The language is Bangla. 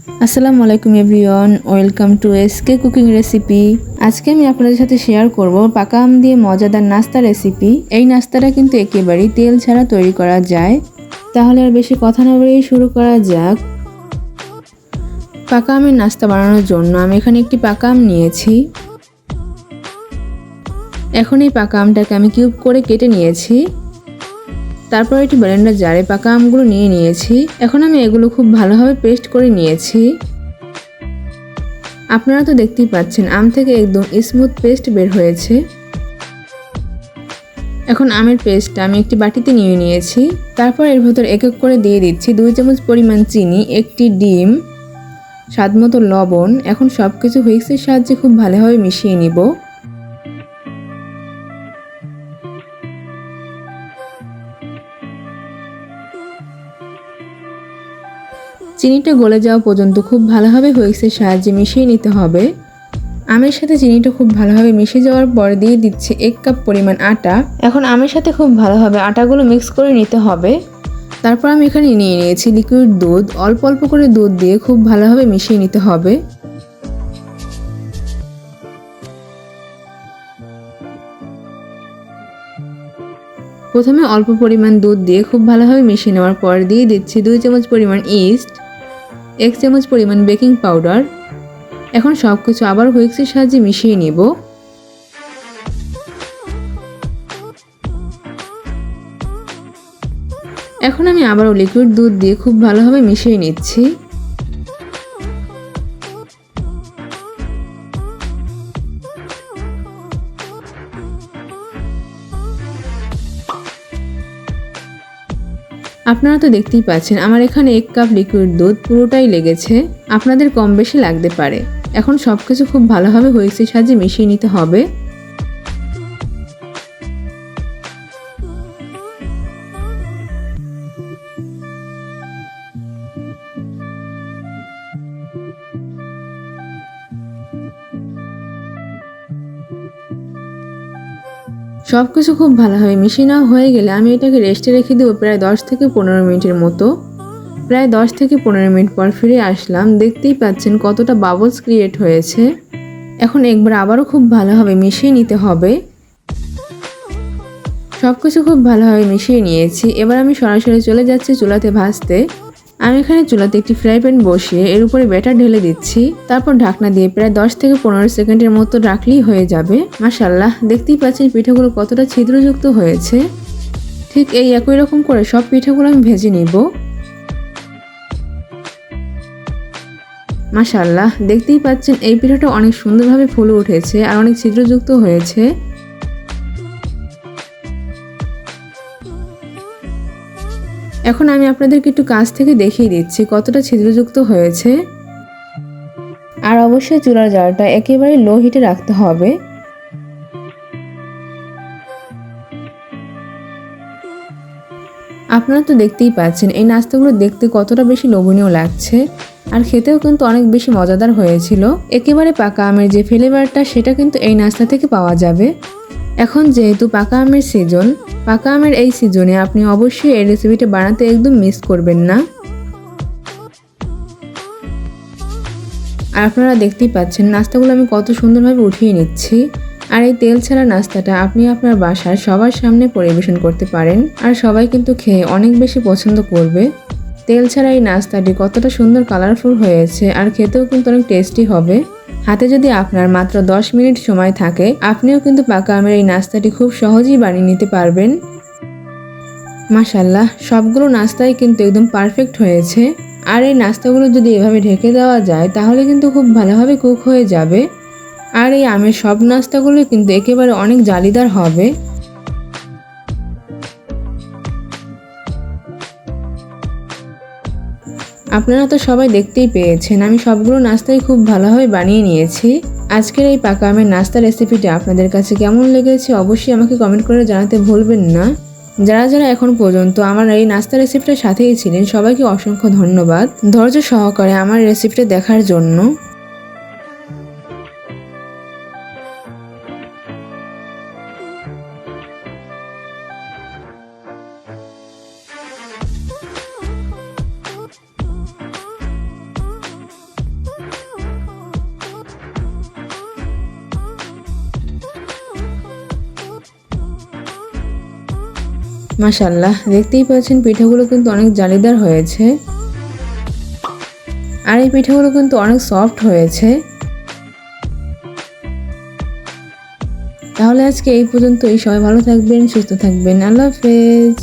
আসসালামু আলাইকুম everyone, welcome to SK cooking recipe. আজকে আমি আপনাদের সাথে শেয়ার করব পাকা আম দিয়ে মজাদার নাস্তা রেসিপি। এই নাস্তাটা কিন্তু একেবারেই তেল ছাড়া তৈরি করা যায়। তাহলে আর বেশি কথা না বলেই শুরু করা যাক। পাকা আমের নাস্তা বানানোর জন্য আমি এখানে একটি পাকা আম নিয়েছি। এখন এই পাকা আমটাকে আমি কিউব করে কেটে নিয়েছি। তারপর একটি ব্লেন্ডার জারে পাকা আমগুলো নিয়ে নিয়েছি। এখন আমি এগুলো খুব ভালোভাবে পেস্ট করে নিয়েছি। আপনারা তো দেখতেই পাচ্ছেন আম থেকে একদম স্মুথ পেস্ট বের হয়েছে। এখন আমের পেস্টটা আমি একটি বাটিতে নিয়ে নিয়েছি। তারপর এর ভেতর এক এক করে দিয়ে দিচ্ছি 2 চামচ পরিমাণ চিনি, একটি ডিম, স্বাদমতো লবণ। এখন সবকিছু হুইস্কের সাহায্যে খুব ভালোভাবে মিশিয়ে নিব। চিনিটা গলে যাওয়া পর্যন্ত খুব ভালোভাবে হুইস্কের সাহায্যে মিশিয়ে নিতে হবে। আমের সাথে চিনিটা খুব ভালোভাবে মিশে যাওয়ার পর দিয়ে দিচ্ছি 1 কাপ পরিমাণ আটা। এখন আমের সাথে খুব ভালোভাবে আটাগুলো মিক্স করে নিতে হবে। তারপর আমি এখানে নিয়ে নিয়েছি লিকুইড দুধ। অল্প অল্প করে দুধ দিয়ে খুব ভালোভাবে মিশিয়ে নিতে হবে। প্রথমে অল্প পরিমাণ দুধ দিয়ে খুব ভালোভাবে মিশিয়ে নেওয়ার পর দিয়ে দিচ্ছি 2 চামচ পরিমাণ ইস্ট, 1 চামচ পরিমাণ বেকিং পাউডার। এখন সবকিছু আবার হুইস্কের সাহায্যে মিশিয়ে নিব। এখন আমি আবারও লিকুইড দুধ দিয়ে খুব ভালোভাবে মিশিয়ে নিচ্ছি। আপনারা তো দেখতেই পাচ্ছেন আমার এখানে 1 কাপ লিকুইড দুধ পুরোটাই লেগেছে। আপনাদের কম বেশি লাগতে পারে। এখন সবকিছু খুব ভালোভাবে হুইস্কের সাহায্যে মিশিয়ে নিতে হবে। সবকিছু খুব ভালোভাবে মিশিয়ে নেওয়া হয়ে গেলে আমি এটাকে রেস্টে রেখে দেবো প্রায় 10 থেকে 15 মিনিটের মতো। প্রায় 10 থেকে 15 মিনিট পর ফিরে আসলাম। দেখতেই পাচ্ছেন কতটা বাবলস ক্রিয়েট হয়েছে। এখন একবার আবারও খুব ভালোভাবে মিশিয়ে নিতে হবে। সবকিছু খুব ভালোভাবে মিশিয়ে নিয়েছি। এবার আমি সরাসরি চলে যাচ্ছি চুলাতে ভাজতে। আমি এখানে চুলাতে একটি ফ্রাই প্যান বসিয়ে এর উপরে ব্যাটার ঢেলে দিচ্ছি। তারপর ঢাকনা দিয়ে প্রায় 10 থেকে 15 সেকেন্ডের মতো রাখলেই হয়ে যাবে। মাশাআল্লাহ, দেখতেই পাচ্ছেন পিঠাগুলো কতটা ছিদ্রযুক্ত হয়েছে। ঠিক এই একই রকম করে সব পিঠাগুলো আমি ভেজে নিব। মাশাআল্লাহ, দেখতেই পাচ্ছেন এই পিঠাটা অনেক সুন্দরভাবে ফুলে উঠেছে আর অনেক ছিদ্রযুক্ত হয়েছে। এখন আমি আপনাদেরকে একটু কাছ থেকে দেখিয়ে দিচ্ছি কতটা ছিদ্রযুক্ত হয়েছে। আর অবশ্যই চুলার জালটা একেবারে লো হিটে রাখতে হবে। আপনারা তো দেখতেই পাচ্ছেন এই নাস্তাগুলো দেখতে কতটা বেশি লোভনীয় লাগছে আর খেতেও কিন্তু অনেক বেশি মজাদার হয়েছিল। একেবারে পাকা আমের যে ফ্লেভারটা সেটা কিন্তু এই নাস্তা থেকে পাওয়া যাবে। এখন যেহেতু পাকা আমের সিজন, পাকা আমের এই সিজনে আপনি অবশ্যই এই রেসিপিটা বানাতে একদম মিস করবেন না। আর আপনারা দেখতেই পাচ্ছেন নাস্তাগুলো আমি কত সুন্দরভাবে উঠিয়ে নিচ্ছি। আর এই তেল ছাড়া নাস্তাটা আপনি আপনার বাসার সবার সামনে পরিবেশন করতে পারেন আর সবাই কিন্তু খেয়ে অনেক বেশি পছন্দ করবে। তেল ছাড়া এই নাস্তাটি কতটা সুন্দর কালারফুল হয়েছে আর খেতেও কিন্তু অনেক টেস্টি হবে। হাতে যদি আপনার মাত্র 10 মিনিট সময় থাকে আপনিও কিন্তু পাকা আমের এই নাস্তাটি খুব সহজেই বানিয়ে নিতে পারবেন। মাশাআল্লাহ, সবগুলো নাস্তাই কিন্তু একদম পারফেক্ট হয়েছে। আর এই নাস্তাগুলো যদি এভাবে ঢেকে দেওয়া যায় তাহলে কিন্তু খুব ভালোভাবে কুক হয়ে যাবে। আর এই আমের সব নাস্তাগুলো কিন্তু একেবারে অনেক জালিদার হবে। আপনারা তো সবাই দেখতেই পেয়েছেন আমি সবগুলো নাস্তাই খুব ভালোভাবে বানিয়ে নিয়েছি। আজকের এই পাকা আমের নাস্তা রেসিপিটা আপনাদের কাছে কেমন লেগেছে অবশ্যই আমাকে কমেন্ট করে জানাতে ভুলবেন না। যারা যারা এখন পর্যন্ত আমার এই নাস্তা রেসিপিটার সাথেই ছিলেন সবাইকে অসংখ্য ধন্যবাদ ধৈর্য সহকারে আমার রেসিপিটা দেখার জন্য। মাশাআল্লাহ, দেখতেই পাচ্ছেন পিঠাগুলো কিন্তু অনেক জালিদার হয়েছে আর এই পিঠাগুলো কিন্তু অনেক সফট হয়েছে। তাহলে আজকে এই পর্যন্তই। সবাই ভালো থাকবেন, সুস্থ থাকবেন। আল্লাহ হাফেজ।